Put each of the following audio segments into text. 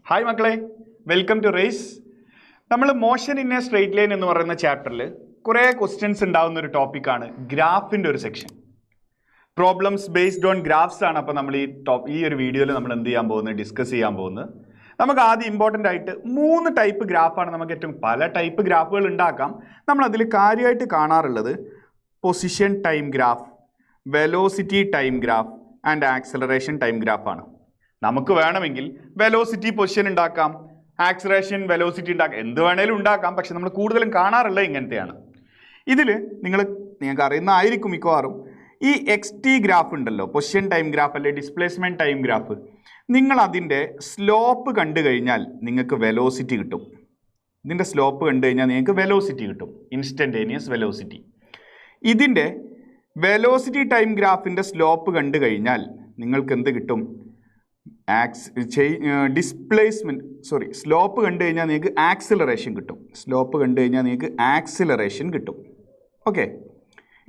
Hi മക്കളെ, welcome to raise. നമ്മൾ motion in A straight line എന്ന് പറയുന്ന ചാപ്റ്ററിൽ കുറേ ക്വസ്റ്റ്യൻസ് ഉണ്ടാകുന്ന ഒരു ടോപ്പിക്കാണ് ഗ്രാഫിൻ്റെ ഒരു section. Problems based on graphs ആണ്. അപ്പോൾ നമ്മൾ ഈ ഒരു വീഡിയോയിൽ നമ്മൾ എന്ത് ചെയ്യാൻ പോകുന്നത്, ഡിസ്കസ് ചെയ്യാൻ പോകുന്നത്. നമുക്ക് ആദ്യം ഇമ്പോർട്ടൻ്റ് ആയിട്ട് 3 ടൈപ്പ് ഗ്രാഫാണ്. നമുക്ക് ഏറ്റവും പല ടൈപ്പ് ഗ്രാഫുകൾ ഉണ്ടാക്കാം. നമ്മളതിൽ കാര്യമായിട്ട് കാണാറുള്ളത് position time graph, velocity time graph and acceleration time ഗ്രാഫാണ്. നമുക്ക് വേണമെങ്കിൽ വെലോസിറ്റി പൊസിഷൻ ഉണ്ടാക്കാം, ആക്സലറേഷൻ വെലോസിറ്റി ഉണ്ടാക്കാം, എന്ത് വേണേലും ഉണ്ടാക്കാം. പക്ഷെ നമ്മൾ കൂടുതലും കാണാറുള്ളത് ഇങ്ങനത്തെയാണ്. ഇതിൽ നിങ്ങൾക്ക് അറിയുന്നതായിരിക്കും മിക്കവാറും ഈ XT ഗ്രാഫ് ഉണ്ടല്ലോ, പൊസിഷൻ ടൈം ഗ്രാഫ് അല്ലെ ഡിസ്പ്ലേസ്മെൻറ്റ് ടൈം ഗ്രാഫ്. നിങ്ങൾ അതിൻ്റെ സ്ലോപ്പ് കണ്ടു കഴിഞ്ഞാൽ നിങ്ങൾക്ക് വെലോസിറ്റി കിട്ടും. ഇതിൻ്റെ സ്ലോപ്പ് കണ്ടു കഴിഞ്ഞാൽ നിങ്ങൾക്ക് വെലോസിറ്റി കിട്ടും, ഇൻസ്റ്റൻറ്റേനിയസ് വെലോസിറ്റി. ഇതിൻ്റെ വെലോസിറ്റി ടൈം ഗ്രാഫിൻ്റെ സ്ലോപ്പ് കണ്ടു കഴിഞ്ഞാൽ നിങ്ങൾക്ക് എന്ത് കിട്ടും? സ്ലോപ്പ് കണ്ടു കഴിഞ്ഞാൽ നിങ്ങൾക്ക് ആക്സിലറേഷൻ കിട്ടും. സ്ലോപ്പ് കണ്ടു കഴിഞ്ഞാൽ നിങ്ങൾക്ക് ആക്സിലറേഷൻ കിട്ടും. ഓക്കെ,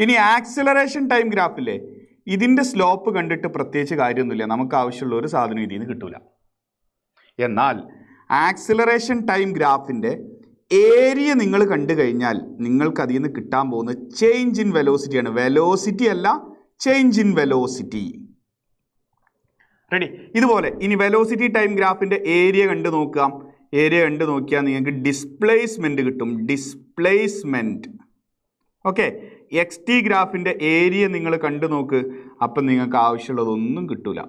ഇനി ആക്സിലറേഷൻ ടൈം ഗ്രാഫില്ലേ, ഇതിൻ്റെ സ്ലോപ്പ് കണ്ടിട്ട് പ്രത്യേകിച്ച് കാര്യമൊന്നുമില്ല, നമുക്ക് ആവശ്യമുള്ള ഒരു സാധനം ഇതിൽ നിന്ന് കിട്ടൂല. എന്നാൽ ആക്സിലറേഷൻ ടൈം ഗ്രാഫിൻ്റെ ഏരിയ നിങ്ങൾ കണ്ടു കഴിഞ്ഞാൽ നിങ്ങൾക്ക് അതിൽ നിന്ന് കിട്ടാൻ പോകുന്നത് ചേഞ്ച് ഇൻ വെലോസിറ്റിയാണ്. വെലോസിറ്റി അല്ല, ചേഞ്ച് ഇൻ വെലോസിറ്റി. റെഡി? ഇതുപോലെ ഇനി വെലോസിറ്റി ടൈം ഗ്രാഫിൻ്റെ ഏരിയ കണ്ടു നോക്കാം. ഏരിയ കണ്ടു നോക്കിയാൽ നിങ്ങൾക്ക് ഡിസ്പ്ലേസ്മെൻറ്റ് കിട്ടും, ഡിസ്പ്ലേസ്മെൻറ്റ്. ഓക്കെ, XT ഗ്രാഫിൻ്റെ ഏരിയ നിങ്ങൾ കണ്ടു നോക്ക്, അപ്പം നിങ്ങൾക്ക് ആവശ്യമുള്ളതൊന്നും കിട്ടൂല.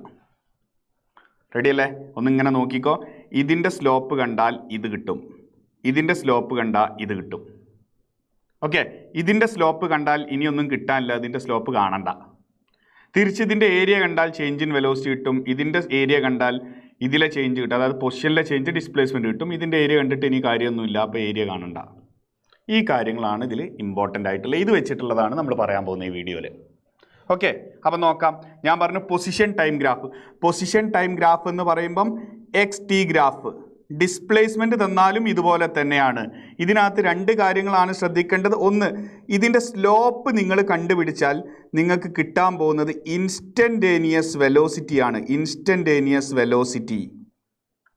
റെഡി അല്ലേ? ഒന്നിങ്ങനെ നോക്കിക്കോ. ഇതിൻ്റെ സ്ലോപ്പ് കണ്ടാൽ ഇത് കിട്ടും, ഇതിൻ്റെ സ്ലോപ്പ് കണ്ടാൽ ഇത് കിട്ടും. ഓക്കെ, ഇതിൻ്റെ സ്ലോപ്പ് കണ്ടാൽ ഇനിയൊന്നും കിട്ടാനില്ല, ഇതിൻ്റെ സ്ലോപ്പ് കാണണ്ട. തിരിച്ച് ഇതിൻ്റെ ഏരിയ കണ്ടാൽ ചേഞ്ച് ഇൻ വെലോസിറ്റി കിട്ടും, ഇതിൻ്റെ ഏരിയ കണ്ടാൽ ഇതിലെ ചേഞ്ച് കിട്ടും, അതായത് പൊസിഷനിലെ ചേഞ്ച് ഡിസ്പ്ലേസ്മെൻറ്റ് കിട്ടും. ഇതിൻ്റെ ഏരിയ കണ്ടിട്ട് ഇനി കാര്യമൊന്നുമില്ല, അപ്പോൾ ഏരിയ കാണണ്ട. ഈ കാര്യങ്ങളാണ് ഇതിൽ ഇമ്പോർട്ടൻ്റ് ആയിട്ടുള്ളത്. ഇത് വെച്ചിട്ടുള്ളതാണ് നമ്മൾ പറയാൻ പോകുന്ന ഈ വീഡിയോയിൽ. ഓക്കെ, അപ്പം നോക്കാം. ഞാൻ പറഞ്ഞു position time graph. Position time graph എന്ന് പറയുമ്പം XT ഗ്രാഫ്. ഡിസ്പ്ലേസ്മെൻറ്റ് തന്നാലും ഇതുപോലെ തന്നെയാണ്. ഇതിനകത്ത് 2 കാര്യങ്ങളാണ് ശ്രദ്ധിക്കേണ്ടത്. ഒന്ന്, ഇതിൻ്റെ സ്ലോപ്പ് നിങ്ങൾ കണ്ടുപിടിച്ചാൽ നിങ്ങൾക്ക് കിട്ടാൻ പോകുന്നത് ഇൻസ്റ്റൻറ്റേനിയസ് വെലോസിറ്റിയാണ്. Instantaneous velocity.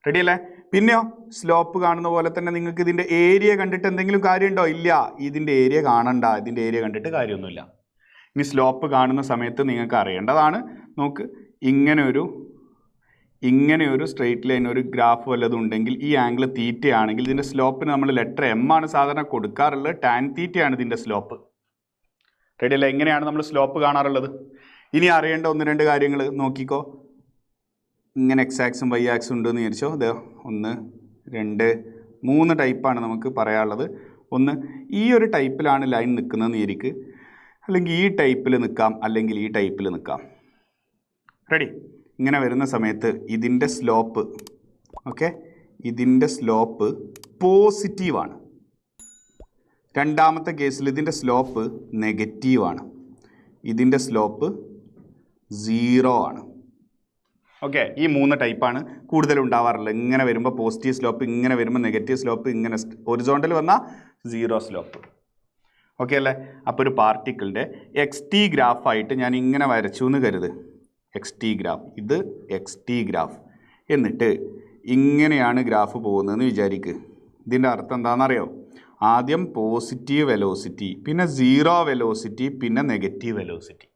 റെഡി അല്ലേ? പിന്നെയോ സ്ലോപ്പ് കാണുന്ന പോലെ തന്നെ നിങ്ങൾക്ക് ഇതിൻ്റെ ഏരിയ കണ്ടിട്ട് എന്തെങ്കിലും കാര്യമുണ്ടോ? ഇല്ല, ഇതിൻ്റെ ഏരിയ കാണണ്ട, ഇതിൻ്റെ ഏരിയ കണ്ടിട്ട് കാര്യമൊന്നുമില്ല. ഇനി സ്ലോപ്പ് കാണുന്ന സമയത്ത് നിങ്ങൾക്ക് അറിയേണ്ടതാണ്. നോക്ക്, ഇങ്ങനെ ഒരു സ്ട്രെയിറ്റ് ലൈൻ, ഒരു ഗ്രാഫ് വല്ലതും ഉണ്ടെങ്കിൽ ഈ ആംഗിൾ തീറ്റയാണെങ്കിൽ ഇതിൻ്റെ സ്ലോപ്പിന് നമ്മൾ ലെറ്റർ M ആണ് സാധാരണ കൊടുക്കാറുള്ളത്. ടാൻ തീറ്റയാണ് ഇതിൻ്റെ സ്ലോപ്പ്. റെഡി അല്ല? എങ്ങനെയാണ് നമ്മൾ സ്ലോപ്പ് കാണാറുള്ളത്? ഇനി അറിയേണ്ട 1-2 കാര്യങ്ങൾ നോക്കിക്കോ. ഇങ്ങനെ X ആക്സും Y ആക്സും ഉണ്ടെന്ന് വിചാരിച്ചോ. അത് 1, 2, 3 ടൈപ്പാണ് നമുക്ക് പറയാനുള്ളത്. ഒന്ന്, ഈ ഒരു ടൈപ്പിലാണ് ലൈൻ നിൽക്കുന്നതെന്ന് വിചാരിക്ക്, അല്ലെങ്കിൽ ഈ ടൈപ്പിൽ നിൽക്കാം, അല്ലെങ്കിൽ ഈ ടൈപ്പിൽ നിൽക്കാം. റെഡി? ഇങ്ങനെ വരുന്ന സമയത്ത് ഇതിൻ്റെ സ്ലോപ്പ്, ഓക്കെ, ഇതിൻ്റെ സ്ലോപ്പ് പോസിറ്റീവാണ്. രണ്ടാമത്തെ കേസിൽ ഇതിൻ്റെ സ്ലോപ്പ് നെഗറ്റീവാണ്. ഇതിൻ്റെ സ്ലോപ്പ് 0 ആണ്. ഓക്കെ, ഈ 3 ടൈപ്പാണ് കൂടുതലും ഉണ്ടാവാറുള്ളത്. ഇങ്ങനെ വരുമ്പോൾ പോസിറ്റീവ് സ്ലോപ്പ്, ഇങ്ങനെ വരുമ്പോൾ നെഗറ്റീവ് സ്ലോപ്പ്, ഇങ്ങനെ ഹൊറിസോണ്ടൽ വന്നാൽ 0 സ്ലോപ്പ്. ഓക്കെ അല്ലേ? അപ്പോൾ ഒരു പാർട്ടിക്കിളിൻ്റെ XT ഗ്രാഫായിട്ട് ഞാൻ ഇങ്ങനെ വരച്ചു എന്ന് കരുത്. XT ഗ്രാഫ്, ഇത് XT ഗ്രാഫ്. എന്നിട്ട് ഇങ്ങനെയാണ് ഗ്രാഫ് പോകുന്നതെന്ന് വിചാരിക്കുക. ഇതിൻ്റെ അർത്ഥം എന്താണെന്നറിയോ? ആദ്യം പോസിറ്റീവ് വെലോസിറ്റി, പിന്നെ 0 വെലോസിറ്റി, പിന്നെ നെഗറ്റീവ് വെലോസിറ്റി.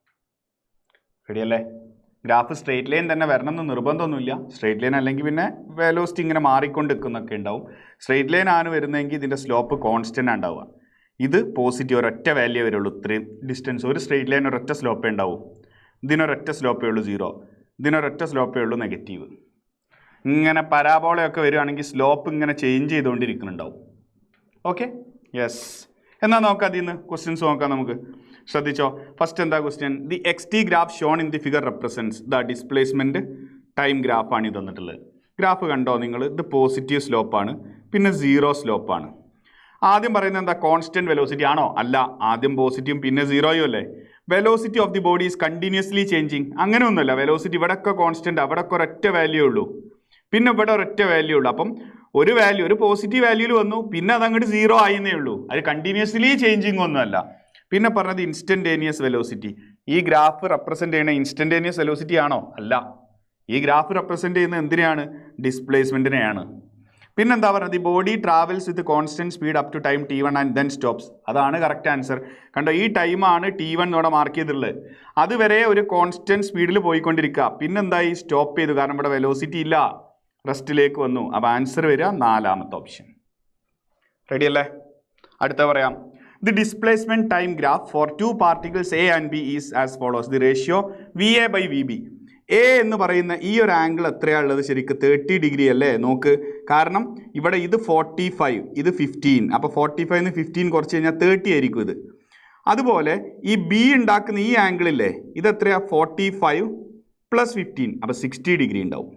റെഡിയല്ലേ? ഗ്രാഫ് സ്ട്രെയിറ്റ് ലൈൻ തന്നെ വരണം എന്ന് നിർബന്ധമൊന്നുമില്ല. സ്ട്രെയിറ്റ് ലൈൻ അല്ലെങ്കിൽ പിന്നെ വെലോസിറ്റി ഇങ്ങനെ മാറിക്കൊണ്ട് നിൽക്കുന്നൊക്കെ ഉണ്ടാവും. സ്ട്രെയിറ്റ് ലൈൻ ആണ് വരുന്നതെങ്കിൽ ഇതിൻ്റെ സ്ലോപ്പ് കോൺസ്റ്റൻ്റ് ഉണ്ടാവുക. ഇത് പോസിറ്റീവ്, ഒരൊറ്റ വാല്യൂ വരുള്ളൂ. ഇത്രയും ഡിസ്റ്റൻസ് ഒരു സ്ട്രെയിറ്റ് ലൈൻ ഒരൊറ്റ സ്ലോപ്പേ ഉണ്ടാവും. ഇതിനൊരൊറ്റ സ്ലോപ്പേ ഉള്ളൂ 0, ഇതിനൊരൊറ്റ സ്ലോപ്പേ ഉള്ളൂ നെഗറ്റീവ്. ഇങ്ങനെ പരാബോളയൊക്കെ വരികയാണെങ്കിൽ സ്ലോപ്പ് ഇങ്ങനെ ചേഞ്ച് ചെയ്തുകൊണ്ടിരിക്കുന്നുണ്ടാവും. Okay, yes. എന്നാൽ നോക്കാം, അതിൽ നിന്ന് ക്വസ്റ്റ്യൻസ് നോക്കാം നമുക്ക്. ശ്രദ്ധിച്ചോ. ഫസ്റ്റ് എന്താ question? The XT graph shown in the figure represents the displacement time ഗ്രാഫാണ് ഇത് തന്നിട്ടുള്ളത്. ഗ്രാഫ് കണ്ടോ നിങ്ങൾ? ഇത് പോസിറ്റീവ് സ്ലോപ്പാണ്, പിന്നെ 0 സ്ലോപ്പാണ്. ആദ്യം പറയുന്നത് എന്താ? കോൺസ്റ്റൻറ്റ് വെലോസിറ്റി ആണോ? അല്ല, ആദ്യം പോസിറ്റീവും പിന്നെ 0യും അല്ലേ. Velocity of the body is continuously changing. അങ്ങനെയൊന്നുമല്ല. വെലോസിറ്റി ഇവിടെയൊക്കെ കോൺസ്റ്റൻ്റ്, അവിടെയൊക്കെ ഒരൊറ്റ വാല്യൂ ഉള്ളൂ, പിന്നെ ഇവിടെ ഒരൊറ്റ വാല്യൂ ഉള്ളൂ. അപ്പം ഒരു വാല്യൂ, ഒരു പോസിറ്റീവ് വാല്യൂയിൽ വന്നു, പിന്നെ അതങ്ങോട്ട് 0 ആയെന്നേ ഉള്ളൂ. അത് കണ്ടിന്യൂസ്ലി ചേഞ്ചിങ് ഒന്നുമല്ല. പിന്നെ പറഞ്ഞത് ഇൻസ്റ്റൻറ്റേനിയസ് വെലോസിറ്റി. ഈ ഗ്രാഫ് റെപ്രസെൻ്റ് ചെയ്യുന്ന ഇൻസ്റ്റൻറ്റേനിയസ് വെലോസിറ്റി ആണോ? അല്ല, ഈ ഗ്രാഫ് റെപ്രസെൻറ്റ് ചെയ്യുന്നത് എന്തിനെയാണ്? ഡിസ്പ്ലേസ്മെൻറ്റിനെയാണ്. പിന്നെന്താ പറയുന്നത്? The body travels with constant speed up to time T1 and then stops. അതാണ് കറക്റ്റ് ആൻസർ. കണ്ടോ, ഈ ടൈമാണ് T1 ഇവിടെ മാർക്ക് ചെയ്തിട്ടുള്ളത്. അതുവരെ ഒരു കോൺസ്റ്റൻറ്റ് സ്പീഡിൽ പോയിക്കൊണ്ടിരിക്കുക. പിന്നെന്തായി? സ്റ്റോപ്പ് ചെയ്തു. കാരണം ഇവിടെ വെലോസിറ്റി ഇല്ല, റെസ്റ്റിലേക്ക് വന്നു. അപ്പോൾ ആൻസർ വരിക 4ാമത്തെ ഓപ്ഷൻ. റെഡി അല്ലേ? അടുത്ത പറയാം. The displacement time graph four 2 particles A and B is as follows. The ratio VA/VB. A എന്ന് പറയുന്ന ഈ ഒരു ആംഗിൾ എത്രയാണ് ഉള്ളത്? ശരിക്കും 30 ഡിഗ്രി അല്ലേ? നോക്ക്, കാരണം ഇവിടെ ഇത് 45, ഇത് 15. അപ്പോൾ 45 15 കുറച്ച് കഴിഞ്ഞാൽ 30 ആയിരിക്കും ഇത്. അതുപോലെ ഈ ബി ഉണ്ടാക്കുന്ന ഈ ആംഗിളില്ലേ, ഇത് എത്രയാ? 45 + 15, അപ്പോൾ 60 ഡിഗ്രി ഉണ്ടാവും.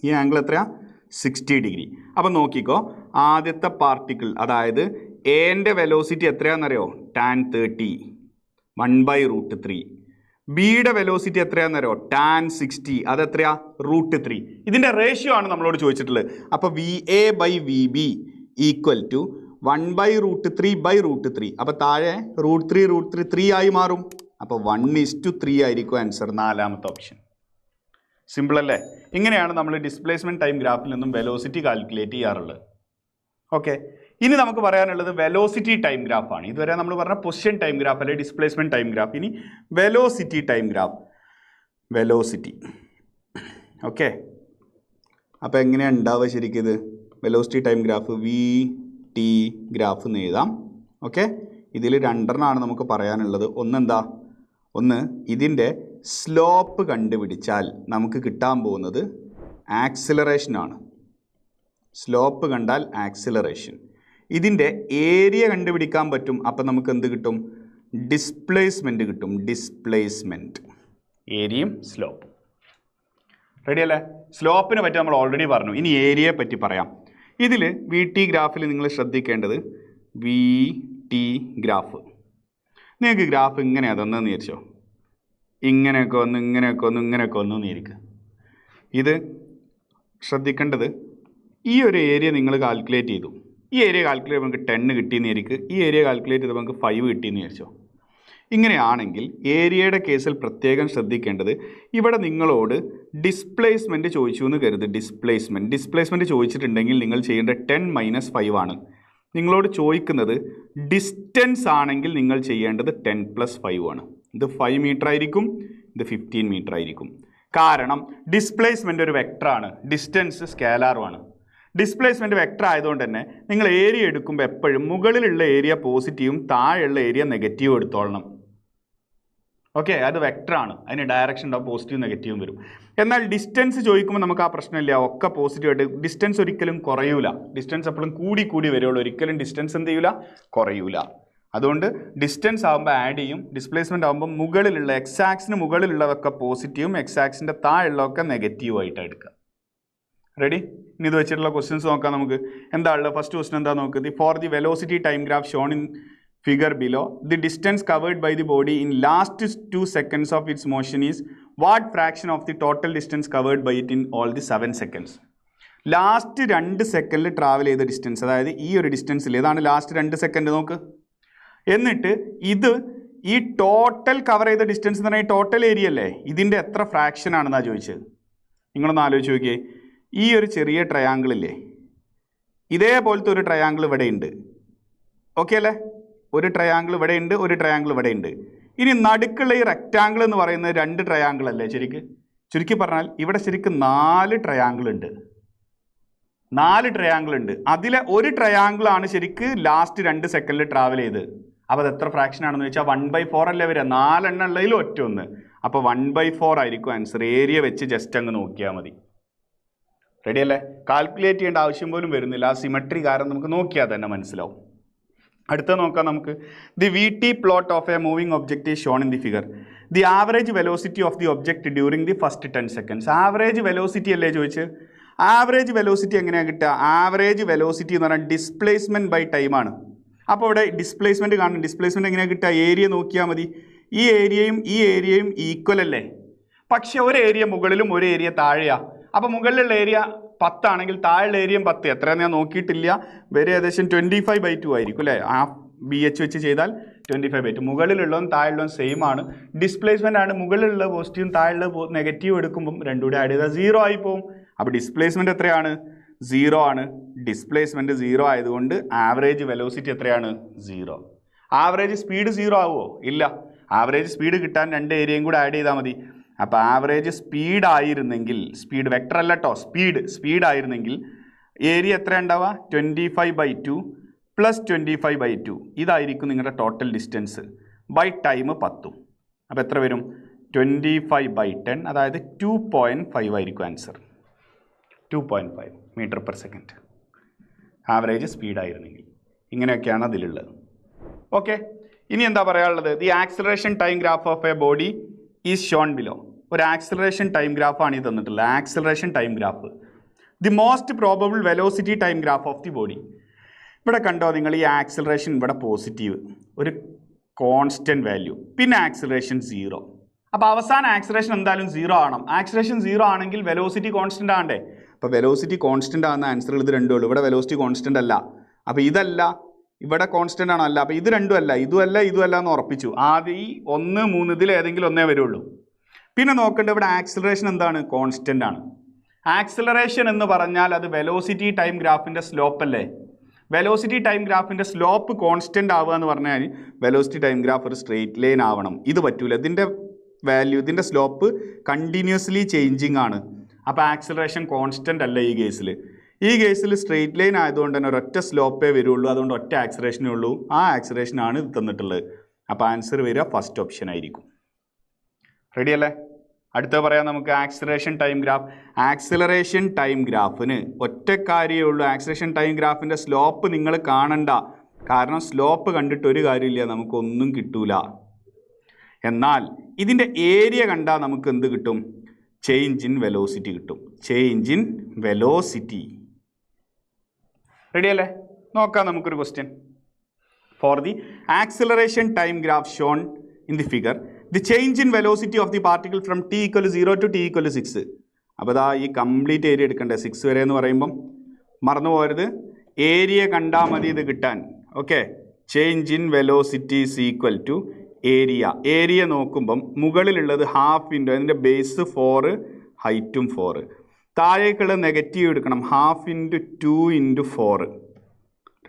ഈ ആംഗിൾ എത്രയാ? 60 ഡിഗ്രി. അപ്പോൾ നോക്കിക്കോ, ആദ്യത്തെ പാർട്ടിക്കിൾ അതായത് എൻ്റെ വെലോസിറ്റി എത്രയാണെന്നറിയോ? tan 30 1/√3. ബിയുടെ വെലോസിറ്റി എത്രയാണെന്നറിയോ? tan 60, അതെത്രയാ? √3. ഇതിൻ്റെ റേഷ്യോ ആണ് നമ്മളോട് ചോദിച്ചിട്ടുള്ളത്. അപ്പോൾ VA/VB = 1/√3/√3. അപ്പോൾ താഴെ √3 3 ആയി മാറും. അപ്പോൾ 1:3 ആയിരിക്കും ആൻസർ. 4ാമത്തെ ഓപ്ഷൻ. സിമ്പിൾ അല്ലേ? ഇങ്ങനെയാണ് നമ്മൾ ഡിസ്പ്ലേസ്മെൻറ്റ് ടൈം ഗ്രാഫിൽ നിന്നും വെലോസിറ്റി കാൽക്കുലേറ്റ് ചെയ്യാറുള്ളത്. ഓക്കെ, ഇനി നമുക്ക് പറയാനുള്ളത് വെലോസിറ്റി ടൈം ഗ്രാഫാണ്. ഇതുവരെ നമ്മൾ പറഞ്ഞ പൊസിഷൻ ടൈം ഗ്രാഫ് അല്ലെങ്കിൽ ഡിസ്പ്ലേസ്മെൻറ്റ് ടൈം ഗ്രാഫ്. ഇനി velocity time graph. Velocity. Okay, അപ്പോൾ എങ്ങനെയാണ് ഉണ്ടാവുക ശരിക്കും ഇത്? Velocity time graph VT graph എന്ന് എഴുതാം. ഓക്കെ, ഇതിൽ 2 നമുക്ക് പറയാനുള്ളത്. ഒന്ന് ഇതിൻ്റെ സ്ലോപ്പ് കണ്ടുപിടിച്ചാൽ നമുക്ക് കിട്ടാൻ പോകുന്നത് ആക്സിലറേഷനാണ്. സ്ലോപ്പ് കണ്ടാൽ ആക്സിലറേഷൻ. ഇതിൻ്റെ ഏരിയ കണ്ടുപിടിക്കാൻ പറ്റും. അപ്പം നമുക്ക് എന്ത് കിട്ടും? ഡിസ്പ്ലേസ്മെൻറ്റ് കിട്ടും. ഡിസ്പ്ലേസ്മെൻറ്റ്, ഏരിയയും സ്ലോപ്പും. റെഡി അല്ലേ? സ്ലോപ്പിനെ പറ്റി നമ്മൾ ഓൾറെഡി പറഞ്ഞു. ഇനി ഏരിയയെ പറ്റി പറയാം. ഇതിൽ VT ഗ്രാഫിൽ നിങ്ങൾ ശ്രദ്ധിക്കേണ്ടത് VT ഗ്രാഫ്. നിങ്ങൾക്ക് ഗ്രാഫ് ഇങ്ങനെ അതൊന്നു വിചാരിച്ചോ, ഇങ്ങനെയൊക്കെ വന്ന് ഇങ്ങനെയൊക്കെ വന്ന് ഇങ്ങനെയൊക്കെ വന്നു എന്നിരിക്കുക. ഇത് ശ്രദ്ധിക്കേണ്ടത്, ഈ ഒരു ഏരിയ നിങ്ങൾ കാൽക്കുലേറ്റ് ചെയ്തു. ഈ ഏരിയ കാൽക്കുലേറ്റ് ചെയ്ത് നമുക്ക് 10 കിട്ടിയെന്ന് വിചാരിക്കുക. ഈ ഏരിയ കാൽക്കുലേറ്റ് ചെയ്ത് നമുക്ക് 5 കിട്ടിയെന്ന് വിചാരിച്ചോ. ഇങ്ങനെയാണെങ്കിൽ ഏരിയയുടെ കേസിൽ പ്രത്യേകം ശ്രദ്ധിക്കേണ്ടത്, ഇവിടെ നിങ്ങളോട് ഡിസ്പ്ലേസ്മെൻറ്റ് ചോദിച്ചു എന്ന് കരുത്. ഡിസ്പ്ലേസ്മെൻറ്റ് ചോദിച്ചിട്ടുണ്ടെങ്കിൽ നിങ്ങൾ ചെയ്യേണ്ടത് 10 - 5 ആണ്. നിങ്ങളോട് ചോദിക്കുന്നത് ഡിസ്റ്റൻസ് ആണെങ്കിൽ നിങ്ങൾ ചെയ്യേണ്ടത് 10 + 5 ആണ്. ഇത് 5 മീറ്റർ ആയിരിക്കും, ഇത് 15 മീറ്റർ ആയിരിക്കും. കാരണം ഡിസ്പ്ലേസ്മെൻ്റ് ഒരു വെക്ടറാണ്, ഡിസ്റ്റൻസ് സ്കേലാറുമാണ്. ഡിസ്പ്ലേസ്മെൻറ്റ് വെക്ടർ ആയതുകൊണ്ട് തന്നെ നിങ്ങൾ ഏരിയ എടുക്കുമ്പോൾ എപ്പോഴും മുകളിലുള്ള ഏരിയ പോസിറ്റീവും താഴെയുള്ള ഏരിയ നെഗറ്റീവും എടുത്തോളണം. ഓക്കെ, അത് വെക്ടറാണ്, അതിന് ഡയറക്ഷൻ ഉണ്ടാവും, പോസിറ്റീവും നെഗറ്റീവും വരും. എന്നാൽ ഡിസ്റ്റൻസ് ചോദിക്കുമ്പോൾ നമുക്ക് ആ പ്രശ്നമില്ല, ഒക്കെ പോസിറ്റീവായിട്ട്. ഡിസ്റ്റൻസ് ഒരിക്കലും കുറയൂല, ഡിസ്റ്റൻസ് എപ്പോഴും കൂടി വരുള്ളൂ, ഒരിക്കലും ഡിസ്റ്റൻസ് എന്ത് ചെയ്യൂല? കുറയൂല. അതുകൊണ്ട് ഡിസ്റ്റൻസ് ആകുമ്പോൾ ആഡ് ചെയ്യും, ഡിസ്പ്ലേസ്മെൻ്റ് ആകുമ്പോൾ മുകളിലുള്ള എക്സാക്സിന് മുകളിലുള്ളതൊക്കെ പോസിറ്റീവും എക്സാക്സിൻ്റെ താഴെയുള്ളതൊക്കെ നെഗറ്റീവായിട്ട് എടുക്കുക. റെഡി? ഇനി ഇത് വെച്ചിട്ടുള്ള ക്വസ്റ്റ്യൻസ് നോക്കാം നമുക്ക്. എന്താ ഉള്ളത്? ഫസ്റ്റ് ക്വസ്റ്റൻ എന്താ നോക്കുക. For the velocity time graph shown in figure below, the distance covered by the body in last 2 seconds of its motion is what fraction of the total distance covered by it in all the 7 seconds? Last 2 സെക്കൻഡിൽ travel ചെയ്ത distance, അതായത് ഈ ഒരു ഡിസ്റ്റൻസിൽ ഏതാണ് last 2 second നോക്ക്. എന്നിട്ട് ഇത് ഈ ടോട്ടൽ കവർ ചെയ്ത ഡിസ്റ്റൻസ് എന്ന് പറഞ്ഞാൽ ഈ ടോട്ടൽ ഏരിയ അല്ലേ, ഇതിൻ്റെ എത്ര ഫ്രാക്ഷൻ ആണെന്നാണ് ചോദിച്ചത്. നിങ്ങളൊന്ന് ആലോചിച്ച് നോക്കിയേ. ഈ ഒരു ചെറിയ ട്രയാങ്കിൾ ഇല്ലേ, ഇതേപോലത്തെ ഒരു ട്രയാങ്കിൾ ഇവിടെ ഉണ്ട്. ഓക്കെ അല്ലേ? ഒരു ട്രയാങ്കിൾ ഇവിടെ ഉണ്ട്, ഒരു ട്രയാങ്കിൾ ഇവിടെ ഉണ്ട്. ഇനി നടുക്കുള്ള ഈ റെക്റ്റാങ്കിൾ എന്ന് പറയുന്നത് 2 ട്രയാങ്കിൾ അല്ലേ ചുരുക്കി പറഞ്ഞാൽ ഇവിടെ ശരിക്കും 4 ട്രയാങ്കിൾ ഉണ്ട്. 4 ട്രയാങ്കിൾ ഉണ്ട്. അതിലെ ഒരു ട്രയാങ്കിളാണ് ശരിക്ക് ലാസ്റ്റ് 2 സെക്കൻഡിൽ ട്രാവൽ ചെയ്ത്. അപ്പോൾ അത് എത്ര ഫ്രാക്ഷൻ ആണെന്ന് വെച്ചാൽ 1/4 അല്ലേ വരിക. 4 എണ്ണം ഉള്ളതിൽ ഒറ്റ ഒന്ന്. അപ്പോൾ 1/4 ആയിരിക്കും ആൻസർ. ഏരിയ വെച്ച് ജസ്റ്റ് അങ്ങ് നോക്കിയാൽ മതി. റെഡി അല്ലേ? കാൽക്കുലേറ്റ് ചെയ്യേണ്ട ആവശ്യം പോലും വരുന്നില്ല. ആ സിമെട്രി കാരണം നമുക്ക് നോക്കിയാൽ തന്നെ മനസ്സിലാവും. അടുത്ത നോക്കാം നമുക്ക്. The VT plot of A moving object is shown in the figure. The average velocity of the object during the first 10 seconds. Average velocity അല്ലേ ചോദിച്ച്. ആവറേജ് വെലോസിറ്റി എങ്ങനെയാണ് കിട്ടുക? ആവറേജ് വെലോസിറ്റി എന്ന് പറഞ്ഞാൽ ഡിസ്പ്ലേസ്മെൻറ്റ് ബൈ ടൈമാണ്. അപ്പോൾ ഇവിടെ ഡിസ്പ്ലേസ്മെൻറ്റ് കാണും. ഡിസ്പ്ലേസ്മെൻറ്റ് എങ്ങനെയാണ് കിട്ടുക? ഏരിയ നോക്കിയാൽ മതി. ഈ ഏരിയയും ഈക്വൽ അല്ലേ? പക്ഷേ ഒരു ഏരിയ മുകളിലും ഒരു ഏരിയ താഴെയാണ്. അപ്പോൾ മുകളിലുള്ള ഏരിയ 10 ആണെങ്കിൽ താഴെയുള്ള ഏരിയയും 10. എത്രയാണെന്ന് ഞാൻ നോക്കിയിട്ടില്ല. വരെ ഏകദേശം 25/2 ആയിരിക്കും അല്ലേ? ആ BH വെച്ച് ചെയ്താൽ 25/2 മുകളിലുള്ളതും താഴെയുള്ളതും സെയിം ആണ്. ഡിസ്പ്ലേസ്മെൻ്റ് ആണ്, മുകളിലുള്ള പോസിറ്റീവും താഴെയുള്ള നെഗറ്റീവ് എടുക്കുമ്പം രണ്ടും കൂടെ ആഡ് ചെയ്താൽ 0 ആയി പോകും. അപ്പോൾ ഡിസ്പ്ലേസ്മെൻറ്റ് എത്രയാണ്? 0 ആണ്. ഡിസ്പ്ലേസ്മെൻറ്റ് 0 ആയതുകൊണ്ട് ആവറേജ് വെലോസിറ്റി എത്രയാണ്? 0. ആവറേജ് സ്പീഡ് 0 ആവുമോ? ഇല്ല. ആവറേജ് സ്പീഡ് കിട്ടാൻ രണ്ട് ഏരിയയും കൂടെ ആഡ് ചെയ്താൽ മതി. അപ്പോൾ ആവറേജ് സ്പീഡ് ആയിരുന്നെങ്കിൽ, സ്പീഡ് വെക്ടർ അല്ല കേട്ടോ, സ്പീഡ് ആയിരുന്നെങ്കിൽ ഏരിയ എത്ര ഉണ്ടാവുക? 25/2 + 25/2 ഇതായിരിക്കും നിങ്ങളുടെ ടോട്ടൽ ഡിസ്റ്റൻസ് ബൈ ടൈം 10. അപ്പോൾ എത്ര വരും? 25/10, അതായത് 2.5 ആയിരിക്കും ആൻസർ. 2.5 m/s average സ്പീഡായിരുന്നെങ്കിൽ. ഇങ്ങനെയൊക്കെയാണ് അതിലുള്ളത്. ഓക്കെ, ഇനി എന്താ പറയാനുള്ളത്? The acceleration time graph of A body is shown below. ഒരു ആക്സിലറേഷൻ ടൈം ഗ്രാഫാണ് ഈ തന്നിട്ടുള്ളത്. Acceleration time graph. The most probable velocity time graph of the body. ഇവിടെ കണ്ടോ നിങ്ങൾ, ഈ ആക്സിലറേഷൻ ഇവിടെ പോസിറ്റീവ്, ഒരു കോൺസ്റ്റൻറ്റ് വാല്യൂ, പിന്നെ ആക്സിലറേഷൻ 0. അപ്പോൾ അവസാന ആക്സിലറേഷൻ എന്തായാലും 0 ആവണം. ആക്സിലറേഷൻ 0 ആണെങ്കിൽ വെലോസിറ്റി കോൺസ്റ്റൻ്റ് ആണ്ടേ? അപ്പോൾ വെലോസിറ്റി കോൺസ്റ്റൻ്റ് ആകുന്ന ആൻസറുകൾ ഇത് രണ്ടും ഉള്ളൂ. ഇവിടെ വെലോസിറ്റി കോൺസ്റ്റൻ്റ് അല്ല. അപ്പോൾ ഇതല്ല, ഇവിടെ കോൺസ്റ്റൻ്റ് ആണോ? അല്ല. അപ്പോൾ ഇത് രണ്ടും അല്ല, ഇതുമല്ല എന്ന് ഉറപ്പിച്ചു. ആദ്യം ഈ 1, 3 ഇതിൽ ഏതെങ്കിലും ഒന്നേ വരുള്ളൂ. പിന്നെ നോക്കേണ്ടത് ഇവിടെ ആക്സിലറേഷൻ എന്താണ്? കോൺസ്റ്റൻ്റ് ആണ്. ആക്സിലറേഷൻ എന്ന് പറഞ്ഞാൽ അത് വെലോസിറ്റി ടൈം ഗ്രാഫിൻ്റെ സ്ലോപ്പ് അല്ലേ? വെലോസിറ്റി ടൈം ഗ്രാഫിൻ്റെ സ്ലോപ്പ് കോൺസ്റ്റൻ്റ് ആവുക എന്ന് പറഞ്ഞാൽ വെലോസിറ്റി ടൈം ഗ്രാഫ് ഒരു സ്ട്രെയിറ്റ് ലൈൻ ആവണം. ഇത് പറ്റൂല. ഇതിൻ്റെ വാല്യൂ, ഇതിൻ്റെ സ്ലോപ്പ് കണ്ടിന്യൂസ്ലി ചേഞ്ചിങ് ആണ്. അപ്പോൾ ആക്സിലറേഷൻ കോൺസ്റ്റൻ്റ് അല്ല ഈ കേസിൽ. ഈ കേസിൽ സ്ട്രെയിറ്റ് ലൈൻ ആയതുകൊണ്ട് തന്നെ ഒരൊറ്റ സ്ലോപ്പേ വരുള്ളൂ. അതുകൊണ്ട് ഒറ്റ ആക്സിലറേഷനേ ഉള്ളൂ. ആ ആക്സിലറേഷനാണ് ഇത് തന്നിട്ടുള്ളത്. അപ്പോൾ ആൻസർ വരിക ഫസ്റ്റ് ഓപ്ഷൻ ആയിരിക്കും. റെഡി അല്ലേ? അടുത്ത പറയാം നമുക്ക് acceleration time graph. Acceleration time ഗ്രാഫിന് ഒറ്റ കാര്യമേ ഉള്ളൂ. ആക്സിലറേഷൻ ടൈം ഗ്രാഫിൻ്റെ സ്ലോപ്പ് നിങ്ങൾ കാണണ്ട. കാരണം സ്ലോപ്പ് കണ്ടിട്ട് ഒരു കാര്യമില്ല, നമുക്കൊന്നും കിട്ടൂല. എന്നാൽ ഇതിൻ്റെ ഏരിയ കണ്ടാൽ നമുക്ക് എന്ത് കിട്ടും? ചേഞ്ച് ഇൻ വെലോസിറ്റി കിട്ടും. Change in velocity. റെഡി അല്ലേ? നോക്കാം നമുക്കൊരു question. For the acceleration time graph shown in the figure, the change in velocity of the particle from t = 0 to t = 6. അപ്പോൾ ഇതാ ഈ കംപ്ലീറ്റ് ഏരിയ എടുക്കണ്ടേ? 6 വരെ എന്ന് പറയുമ്പം മറന്നു പോകരുത്, ഏരിയ കണ്ടാൽ മതി ഇത് കിട്ടാൻ. Okay, change in velocity is equal to area നോക്കുമ്പം മുകളിലുള്ളത് ഹാഫ് ഇൻറ്റു അതിൻ്റെ ബേസ് 4, ഹൈറ്റും 4. താഴേക്കുള്ള നെഗറ്റീവ് എടുക്കണം, ഹാഫ് ഇൻറ്റു 2 ഇൻറ്റു 4.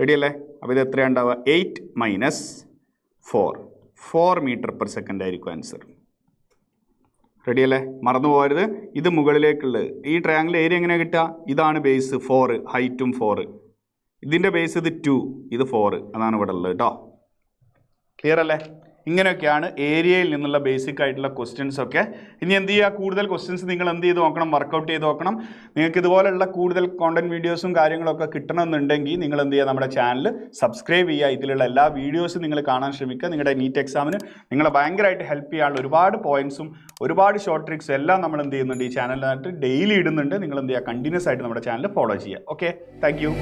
റെഡി അല്ലേ? അപ്പോൾ ഇത് എത്രയാണ് ഉണ്ടാവുക? 8 - 4 m/s ആയിരിക്കും ആൻസർ. റെഡി അല്ലേ? മറന്നു പോകരുത്, ഇത് മുകളിലേക്കുള്ളത്. ഈ ട്രയാങ്കിൾ ഏരിയ എങ്ങനെ കിട്ടുക? ഇതാണ് ബേസ് 4, ഹൈറ്റും 4. ഇതിൻ്റെ ബേസ് ഇത് 2, ഇത് 4. അതാണ് ഇവിടെ ഉള്ളത് കേട്ടോ. ക്ലിയർ അല്ലേ? ഇങ്ങനെയൊക്കെയാണ് ഏരിയയിൽ നിന്നുള്ള ബേസിക് ആയിട്ടുള്ള ക്വസ്റ്റ്യൻസ് ഒക്കെ. ഇനി എന്ത് ചെയ്യുക? കൂടുതൽ ക്വസ്റ്റ്യൻസ് നിങ്ങൾ എന്ത് ചെയ്ത് നോക്കണം? വർക്കൗട്ട് ചെയ്ത് നോക്കണം. നിങ്ങൾക്ക് ഇതുപോലുള്ള കൂടുതൽ കോണ്ടന്റ് വീഡിയോസും കാര്യങ്ങളൊക്കെ കിട്ടണമെന്നുണ്ടെങ്കിൽ നിങ്ങൾ എന്ത് ചെയ്യുക? നമ്മുടെ ചാനൽ സബ്സ്ക്രൈബ് ചെയ്യുക. ഇതിലുള്ള എല്ലാ വീഡിയോസും നിങ്ങൾ കാണാൻ ശ്രമിക്കുക. നിങ്ങളുടെ നീറ്റ് എക്സാമിന് നിങ്ങളെ ഭയങ്കരമായിട്ട് ഹെൽപ്പ് ചെയ്യാനുള്ള ഒരുപാട് പോയിന്റ്സും ഒരുപാട് ഷോർട്ട് ട്രിക്സ് എല്ലാം നമ്മൾ എന്ത് ചെയ്യുന്നുണ്ട്? ഈ ചാനലിനകത്ത് ഡെയിലി ഇടുന്നുണ്ട്. നിങ്ങൾ എന്ത് ചെയ്യുക? കണ്ടിന്യൂസ് ആയിട്ട് നമ്മുടെ ചാനൽ ഫോളോ ചെയ്യുക. Okay, thank you.